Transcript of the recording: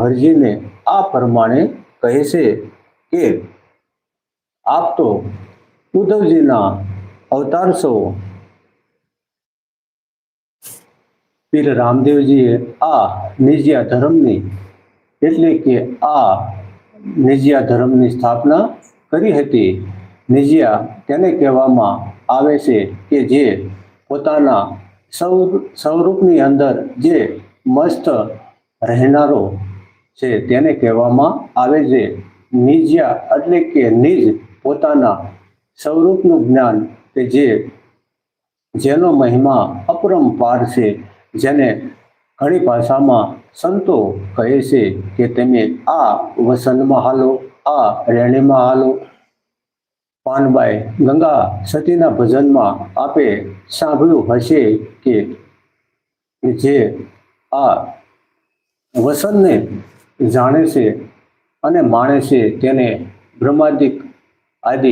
હરજીને આ પ્રમાણે કહે છે કે આપ તો ઉદ્ધવજીના અવતાર છો। પીર રામદેવજીએ આ નિજિયા ધર્મની એટલે કે આ નિજિયા ધર્મની સ્થાપના કરી હતી। નિજિયા તેને કહેવામાં આવે છે કે જે પોતાના સ્વરૂપની અંદર જે મસ્ત રહેનારો છે તેને કહેવામાં આવે છે નિજિયા એટલે કે નિજ પોતાના સ્વરૂપનું જ્ઞાન કે જેનો મહિમા અપરંપાર છે, જેને ઘણી ભાષામાં સંતો કહે છે કે તમે આ વસનમાં હાલો, આ રેણીમાં હાલો। પાનબાઈ ગંગા સતીના ભજનમાં આપે સાંભળ્યું હશે કે જે આ વસનને જાણે છે અને માણે છે તેને બ્રહ્માદિક આદિ